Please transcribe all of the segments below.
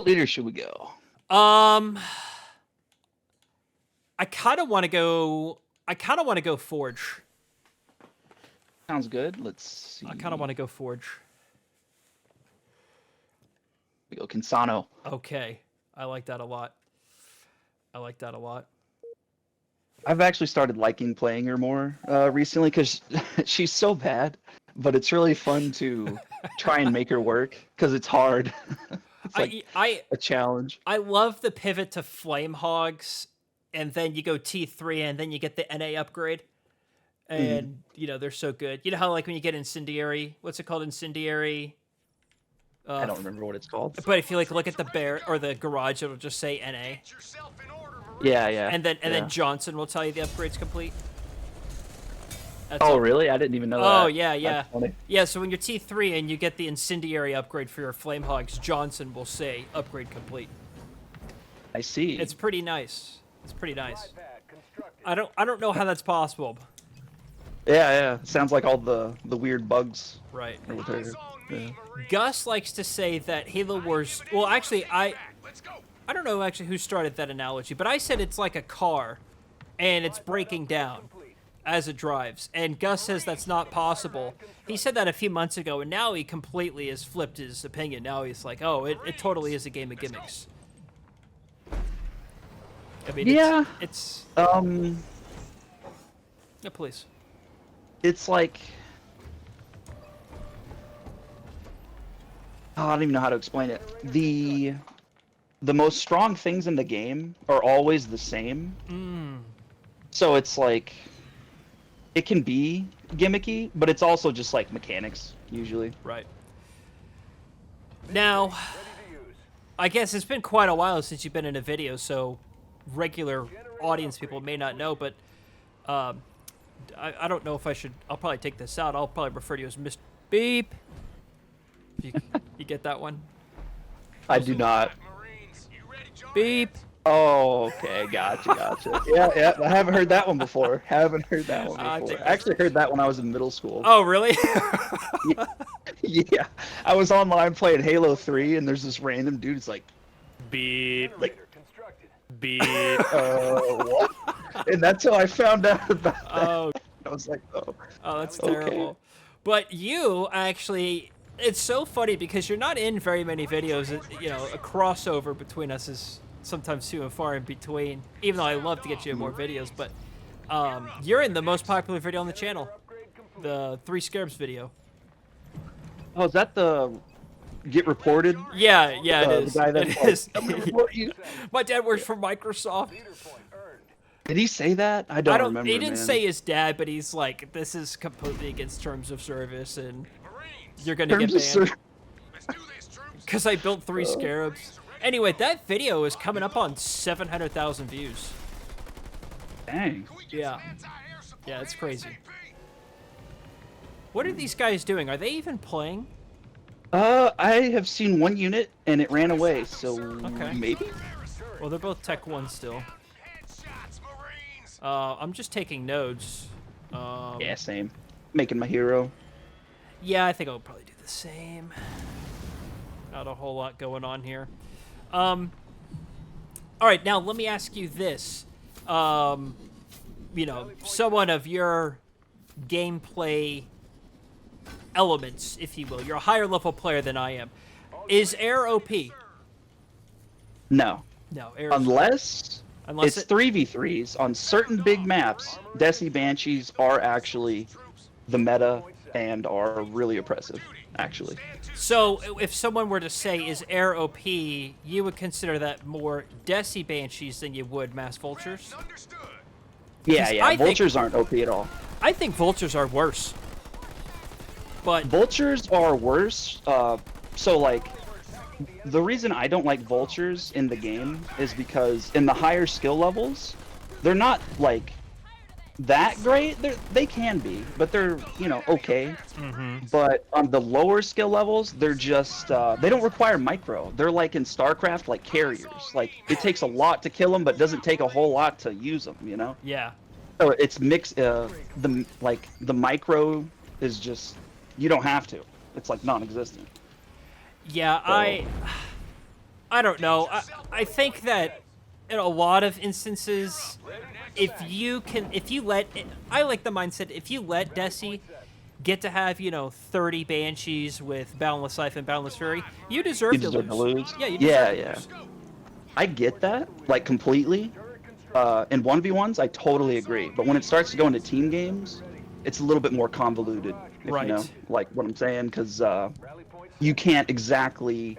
What leader should we go? I kind of want to go. I kind of want to go Forge. Sounds good. Let's see. I kind of want to go Forge. We go Kinsano. Okay, I like that a lot. I like that a lot. I've actually started liking playing her more recently because she's so bad, but it's really fun to try and make her work because it's hard. It's like a challenge. I love the pivot to Flame Hogs, and then you go T3, and then you get the NA upgrade. And, you know, they're so good. You know how, like, when you get Incendiary, what's it called? Incendiary? I don't remember what it's called. But if you, like, look at the bear or the garage, it'll just say NA. Yeah, yeah. And then Johnson will tell you the upgrade's complete. Oh, really? I didn't even know that. Oh, yeah. Yeah, so when you're T3 and you get the Incendiary upgrade for your Flame Hogs, Johnson will say upgrade complete. I see. It's pretty nice. It's pretty nice. I don't know how that's possible. Yeah. Sounds like all the weird bugs. Right. Yeah. Gus likes to say that Halo Wars... Well, actually, I don't know actually who started that analogy, but I said it's like a car, and it's breaking down as it drives. And Gus says that's not possible. He said that a few months ago, and now he completely has flipped his opinion. Now he's like, oh, it totally is a game of gimmicks. I mean, yeah. It's Yeah, please. It's like... Oh, I don't even know how to explain it. The most strong things in the game are always the same. So it's like... It can be gimmicky, but it's also just like mechanics, usually. Right. Now, I guess it's been quite a while since you've been in a video, so regular audience people may not know, but I don't know if I should... I'll probably take this out. I'll probably refer to you as Mr. Beep. You get that one? I do not. Beep. Oh, okay, gotcha. Yeah, I haven't heard that one before. I actually heard that when I was in middle school. Oh, really? Yeah. I was online playing Halo 3, and there's this random dude who's like, beep. Like, beep. What? And that's how I found out about that. Oh. I was like, oh. Oh, that's terrible. But you actually... It's so funny because you're not in very many videos. You know, a crossover between us is sometimes few and far in between, even though I love to get you in more videos, but you're in the most popular video on the channel, the 3 Scarabs video. Oh, is that the get reported? Yeah, it is. The guy that it is. report you? My dad works for Microsoft. Did he say that? I don't remember. He didn't say his dad, but he's like, this is completely against terms of service, and you're gonna get banned. Because I built 3 Scarabs. Anyway, that video is coming up on 700,000 views. Dang. Yeah, it's crazy. What are these guys doing? Are they even playing? I have seen one unit and it ran away, so maybe? Well, they're both Tech 1 still. I'm just taking nodes. Yeah, same. Making my hero. Yeah, I think I'll probably do the same. Not a whole lot going on here. All right, now let me ask you this. You know, someone of your gameplay elements, if you will. You're a higher level player than I am. Is air OP? No. No, air Unless it's 3v3s. On certain big maps, Desi Banshees are actually the meta and are really oppressive, actually. So, if someone were to say, is air OP, you would consider that more Desi Banshees than you would Mass Vultures? Yeah, Vultures aren't OP at all. I think Vultures are worse. But Vultures are worse, so, like, the reason I don't like Vultures in the game is because in the higher skill levels, they're not, like, that great. They can be, but they're, you know, okay. But on the lower skill levels, they're just they don't require micro. They're like in StarCraft, like carriers. Like it takes a lot to kill them, but doesn't take a whole lot to use them. You know? Yeah. So it's mixed. The micro is just you don't have to. It's like non-existent. Yeah, so. I don't know. I think that in a lot of instances, if you let, I like the mindset, if you let Desi get to have, 30 Banshees with Boundless Life and Boundless Fury, you You deserve to deserve to lose. lose. Yeah, you deserve Yeah, to yeah. lose. I get that, like completely. In 1v1s, I totally agree. But when it starts to go into team games, it's a little bit more convoluted, if you know, Right. like what I'm saying, because you can't exactly.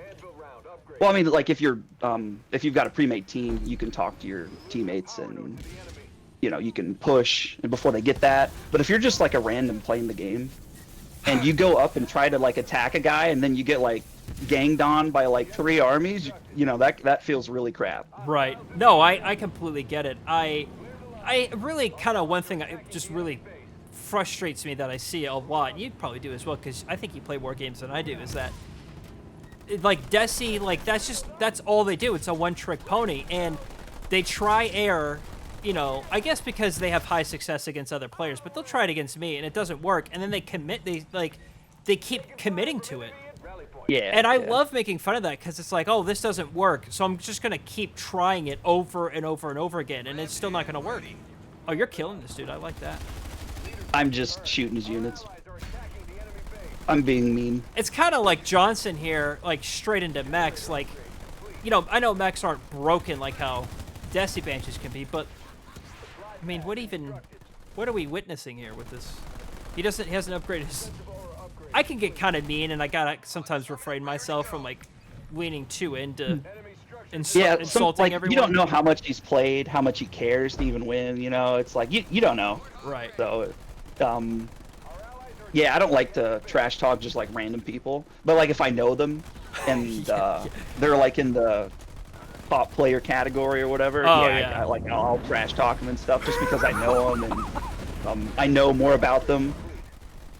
Well, I mean, like if you've got a pre-made team, you can talk to your teammates and you can push and before they get that. But if you're just like a random playing the game and you go up and try to like attack a guy and then you get like ganged on by like 3 armies, that feels really crap. Right. No, I completely get it. I really kind of one thing just really frustrates me that I see a lot. And you probably do as well because I think you play more games than I do. Is that like Desi? Like that's all they do. It's a one-trick pony, and they try air. I guess because they have high success against other players, but they'll try it against me, and it doesn't work. And then they commit. They keep committing to it. Yeah, And I yeah. love making fun of that because it's like, oh, this doesn't work. So I'm just going to keep trying it over and over and over again, and it's still not going to work. Oh, you're killing this dude. I like that. I'm just shooting his units. I'm being mean. It's kind of like Johnson here, like straight into mechs. Like, I know mechs aren't broken like how Desi Banshees can be, but I mean, what are we witnessing here with this? He hasn't upgraded his. I can get kind of mean, and I gotta sometimes refrain myself from like leaning too into Yeah, insulting like everyone. you don't know how much he's played, how much he cares to even win. It's like you don't know. Right. So, yeah, I don't like to trash talk just like random people. But like if I know them and they're like in the top player category or whatever, Oh, yeah, yeah. I'll trash talk them and stuff just because I know them and I know more about them.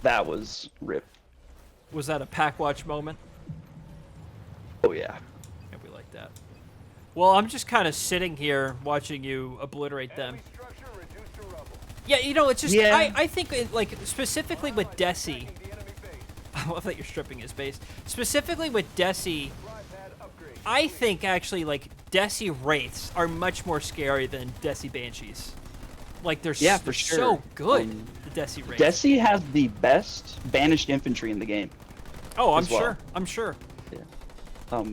That was rip. Was that a pack watch moment? Oh yeah. Yeah, we like that. Well, I'm just kind of sitting here watching you obliterate them. Yeah, it's just Yeah. I think like specifically with Desi. I love that you're stripping his base. Specifically with Desi, I think actually like Desi Wraiths are much more scary than Desi Banshees. Like they're Yeah, for sure. so good. The Desi Wraiths. Desi has the best banished infantry in the game. Oh, I'm as well. sure. I'm sure. Yeah.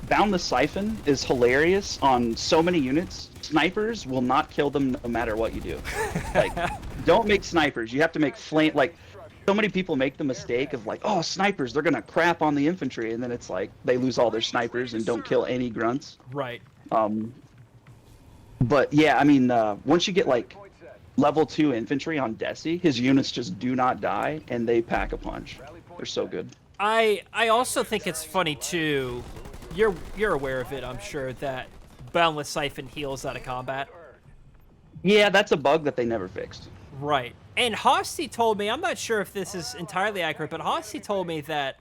Boundless Siphon is hilarious on so many units. Snipers will not kill them no matter what you do. Like, don't make snipers. You have to make flame. Like, so many people make the mistake of like, oh, snipers, they're gonna crap on the infantry, and then it's like they lose all their snipers and don't kill any grunts. Right. But yeah, I mean, once you get like level 2 infantry on Desi, his units just do not die and they pack a punch. They're so good. I also think it's funny too. You're aware of it, I'm sure, that Boundless Siphon heals out of combat. Yeah, that's a bug that they never fixed. Right. And Hosty told me, I'm not sure if this is entirely accurate, but Hosty told me that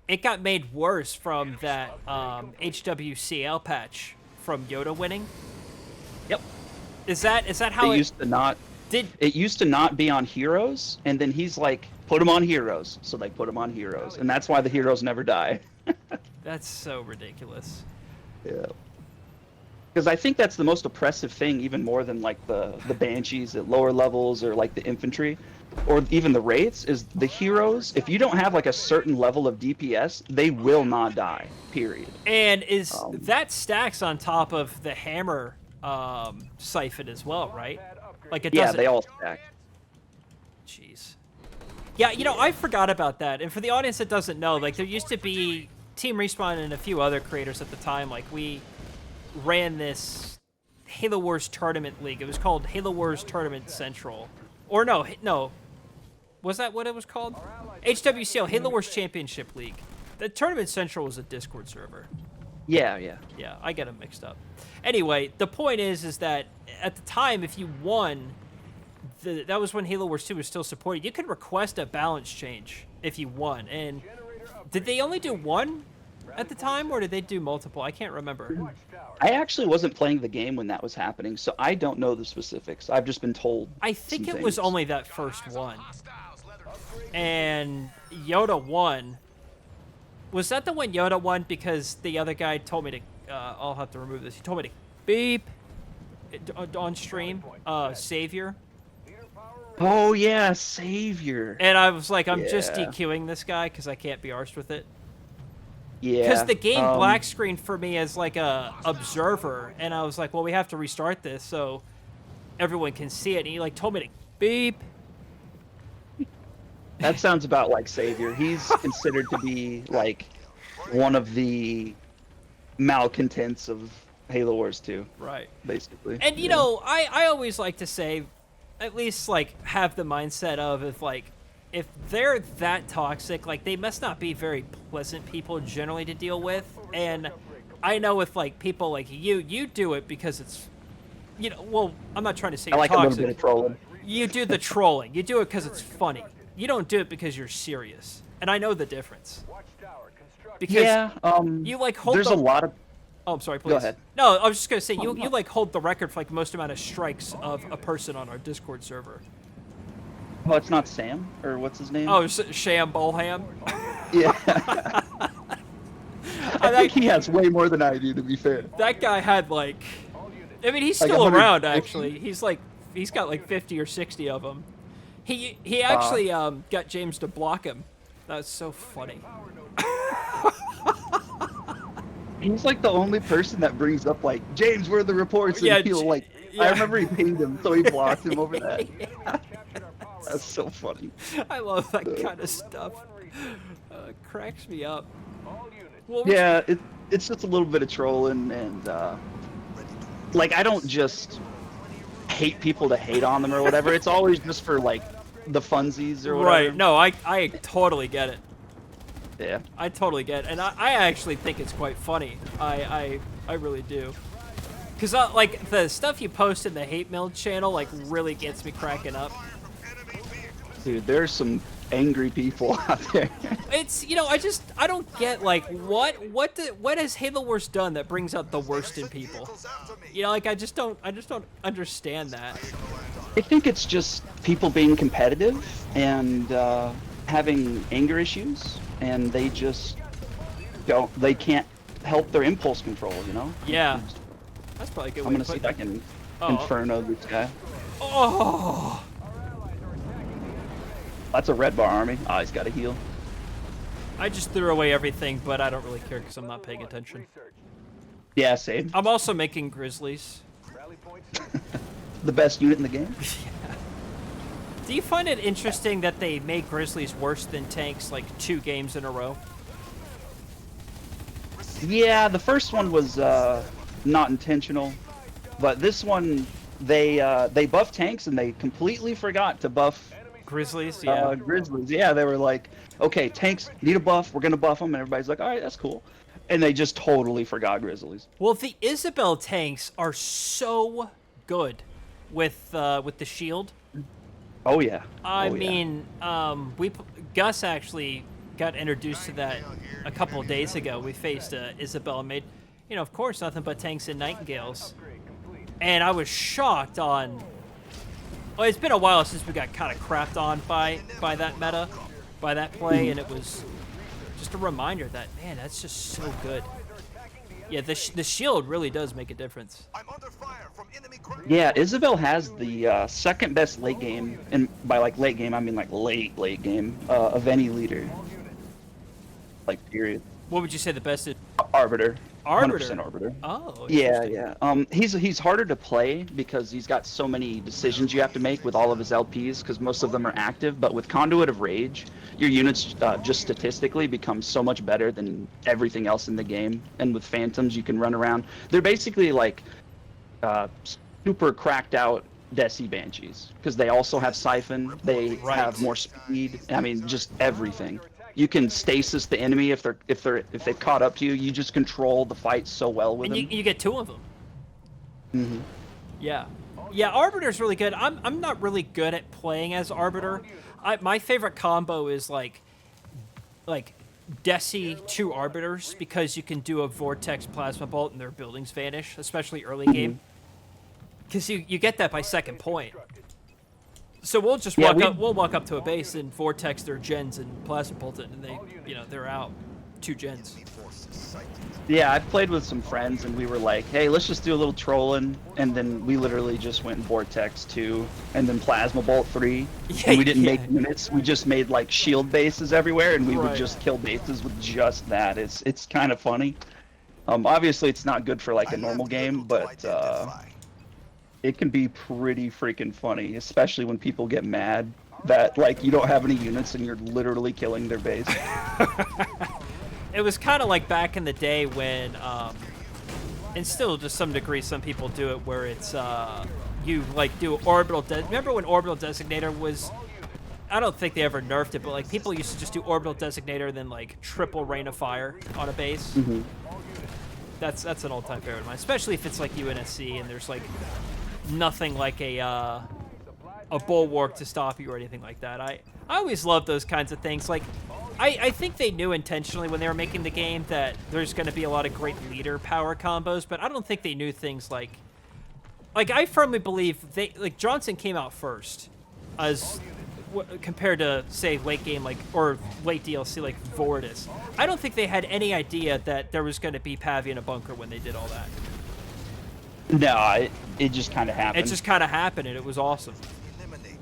it got made worse from that HWCL patch from Yoda winning. Yep. Is that how It used to not. did? It used to not be on heroes, and then he's like, put them on heroes. So they put them on heroes, and that's why the heroes never die. That's so ridiculous. Yeah. Because I think that's the most oppressive thing, even more than like the banshees at lower levels or like the infantry, or even the wraiths. Is the heroes? If you don't have like a certain level of DPS, they will not die. Period. And that stacks on top of the hammer siphon as well, right? Like it Yeah, doesn't. they all stack. Jeez. Yeah, I forgot about that. And for the audience that doesn't know, like there used to be TeamRespawn and a few other creators at the time. Like we ran this Halo Wars Tournament League. It was called Halo Wars Tournament Central. Or no. Was that what it was called? HWCL, Halo Wars Championship League. The Tournament Central was a Discord server. Yeah, yeah. Yeah, I get them mixed up. Anyway, the point is that at the time, if you won, that was when Halo Wars 2 was still supported. You could request a balance change if you won. And did they only do one at the time, or did they do multiple? I can't remember. I actually wasn't playing the game when that was happening, so I don't know the specifics. I've just been told. I think some it was things. only that first one. And Yoda won. Was that the one Yoda won because the other guy told me to? I'll have to remove this. He told me to beep on stream. Savior. Oh yeah, Savior. And I was like, I'm just Yeah. DQing this guy because I can't be arsed with it. Yeah. Because the game black screened for me as like a observer, and I was like, well, we have to restart this so everyone can see it. And he like told me to beep. That sounds about like Savior. He's considered to be like one of the malcontents of Halo Wars 2, Right. basically. And you know, I always like to say, at least like have the mindset of if they're that toxic, like they must not be very pleasant people generally to deal with. And I know if like people like you do it because it's, you know, well, I'm not trying to say I you're like toxic. a little bit of trolling. You do the trolling. You do it because it's funny. You don't do it because you're serious. And I know the difference. Because Yeah. you like hold There's the... a lot of. Oh, I'm sorry, please. Go ahead. No, I was just gonna say you like hold the record for like most amount of strikes of a person on our Discord server. Oh, it's not Sam, or what's his name? Oh, Sham Bolham. Yeah. I think he has way more than I do, to be fair. That guy had like, I mean, he's Like still 150? around actually. He's got like 50 or 60 of them. He actually got James to block him. That's so funny. He's like the only person that brings up like, James, where are the reports? And Yeah, he'll like, yeah. I remember he pinged him, so he blocked him over that. That's so funny. I love that kind of stuff. Cracks me up. Well, Yeah, it's just a little bit of trolling, and like I don't just hate people to hate on them or whatever. It's always just for like the funsies or whatever. right. No, I totally get it. Yeah. I totally get it. And I actually think it's quite funny. I really do. Because like the stuff you post in the hate mail channel like really gets me cracking up. Dude, there's some angry people out there. It's, you know, I don't get like what has Halo Wars done that brings out the worst in people? You know, like I just don't understand that. I think it's just people being competitive and having anger issues, and they just they can't help their impulse control, you know? Yeah. That's probably a good I'm way gonna to see put if I it. can Oh. inferno this guy. Oh. That's a red bar army. Oh, he's got a heal. I just threw away everything, but I don't really care because I'm not paying attention. Yeah, same. I'm also making Grizzlies. The best unit in the game. Do you find it interesting that they made Grizzlies worse than tanks like 2 games in a row? Yeah, the first one was not intentional, but this one they buffed tanks and they completely forgot to buff Grizzlies, yeah. Grizzlies. Yeah, they were like, okay, tanks need a buff, we're gonna buff them, and everybody's like, all right, that's cool, and they just totally forgot Grizzlies. Well, the Isabel tanks are so good with the shield. Oh yeah. I Oh, yeah. mean, Gus actually got introduced to that a couple of days ago. We faced Isabel and made, you know, of course, nothing but tanks and Nightingales. And I was shocked on... Well, it's been a while since we got kind of crapped on by that meta, by that play, and it was just a reminder that, man, that's just so good. Yeah, the shield really does make a difference. Yeah, Isabel has the second best late game, and by like late game I mean like late game of any leader. Like period. What would you say the best is? Arbiter. Arbiter? 100% Arbiter. Oh, Yeah, interesting. yeah. He's harder to play because he's got so many decisions you have to make with all of his LPs, because most of them are active. But with Conduit of Rage, your units just statistically become so much better than everything else in the game. And with Phantoms, you can run around. They're basically like super cracked out Desi Banshees, because they also have Siphon. They Right. have more speed. I mean, just everything. You can stasis the enemy if they've caught up to you. You just control the fight so well with And them. you get 2 of them. Mm-hmm. Yeah. Yeah, Arbiter's really good. I'm not really good at playing as Arbiter. My favorite combo is like Desi 2 Arbiters, because you can do a Vortex Plasma Bolt and their buildings vanish, especially early game. Because you get that by second point. So we'll just walk up to a base and Vortex their gens and Plasma Bolt it, and they're out. 2 gens. Yeah, I've played with some friends, and we were like, hey, let's just do a little trolling, and then we literally just went Vortex 2, and then Plasma Bolt 3, and we didn't make units, we just made, like, shield bases everywhere, and we would just kill bases with just that. It's kind of funny. Obviously, it's not good for, like, a normal game, but it can be pretty freaking funny, especially when people get mad that, like, you don't have any units and you're literally killing their base. It was kind of like back in the day when, and still to some degree, some people do it where it's, you, like, do orbital, remember when orbital designator was, I don't think they ever nerfed it, but, like, people used to just do orbital designator and then, like, triple rain of fire on a base. Mm-hmm. That's an all-time favorite of mine, especially if it's, like, UNSC and there's, like, nothing like a bulwark to stop you or anything like that. I always love those kinds of things. Like, I think they knew intentionally when they were making the game that there's going to be a lot of great leader power combos, but I don't think they knew things like I firmly believe Johnson came out first as compared to, say, late game, like, or late DLC like Vortis. I don't think they had any idea that there was going to be Pavy in a bunker when they did all that. No, it just kind of happened. It just kind of happened, and it was awesome.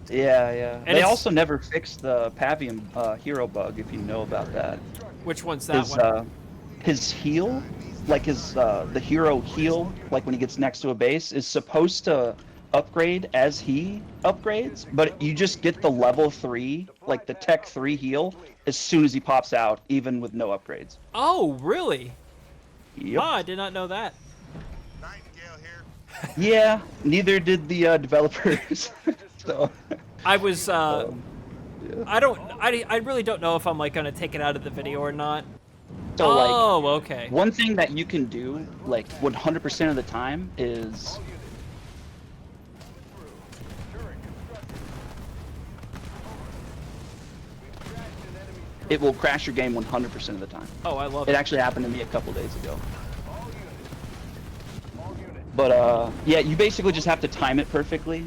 Yeah, yeah. And they also never fixed the Pavium hero bug, if you know about that. Which one's that one? His heal, like the hero heal, like when he gets next to a base, is supposed to upgrade as he upgrades, but you just get the level 3, like the tech 3 heal, as soon as he pops out, even with no upgrades. Oh, really? Yep. Ah, I did not know that. Yeah, neither did the developers. So I was yeah. I really don't know if I'm like gonna take it out of the video or not. So oh, okay. One thing that you can do, like 100% of the time, is it will crash your game 100% of the time. Oh, I love it. It actually happened to me a couple days ago. But yeah, you basically just have to time it perfectly.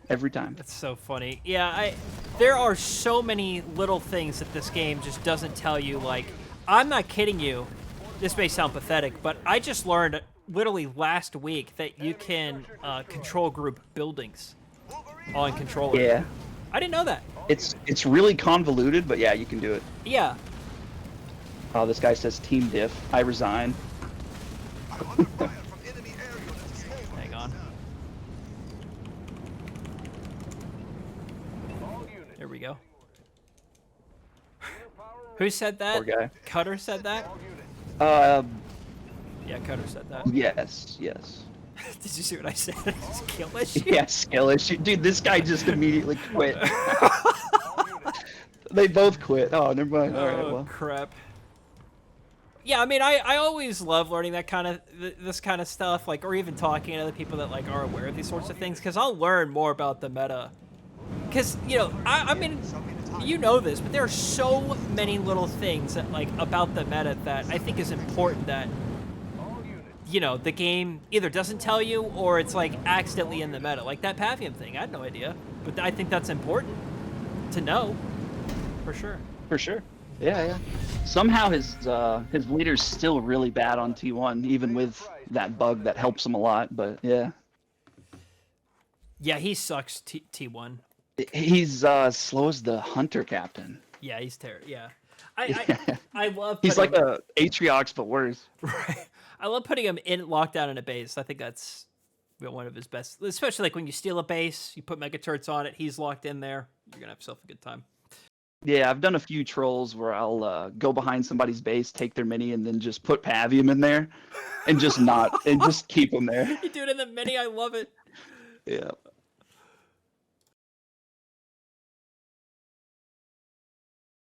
Every time. That's so funny. Yeah, there are so many little things that this game just doesn't tell you. Like, I'm not kidding you. This may sound pathetic, but I just learned literally last week that you can control group buildings on controller. Yeah. I didn't know that. It's really convoluted, but yeah, you can do it. Yeah. Oh, this guy says team diff. I resign. Hang on. There we go. Who said that? Poor guy. Cutter said that? Yeah, Cutter said that. Yes, yes. Did you see what I said? Skill issue? Yeah, skill issue. Dude, this guy just immediately quit. They both quit. Oh, never mind. All right, well. Crap. Yeah, I mean, I always love learning that kind of this kind of stuff, like, or even talking to other people that like are aware of these sorts of things, because I'll learn more about the meta. Because, you know, I mean, you know this, but there are so many little things that, like, about the meta that I think is important that, you know, the game either doesn't tell you or it's like accidentally in the meta. Like that Pavium thing, I had no idea, but I think that's important to know, for sure. For sure. Yeah, yeah. Somehow his leader's still really bad on T1, even with that bug that helps him a lot. But yeah. Yeah, he sucks. T1. He's slow as the hunter captain. Yeah, he's terrible. Yeah. I love. He's like a Atriox, but worse. Right. I love putting him in lockdown in a base. I think that's one of his best, especially like when you steal a base, you put mega turrets on it, he's locked in there. You're gonna have yourself a good time. Yeah, I've done a few trolls where I'll go behind somebody's base, take their mini, and then just put Pavium in there, and just keep them there. You do it in the mini. I love it. Yeah.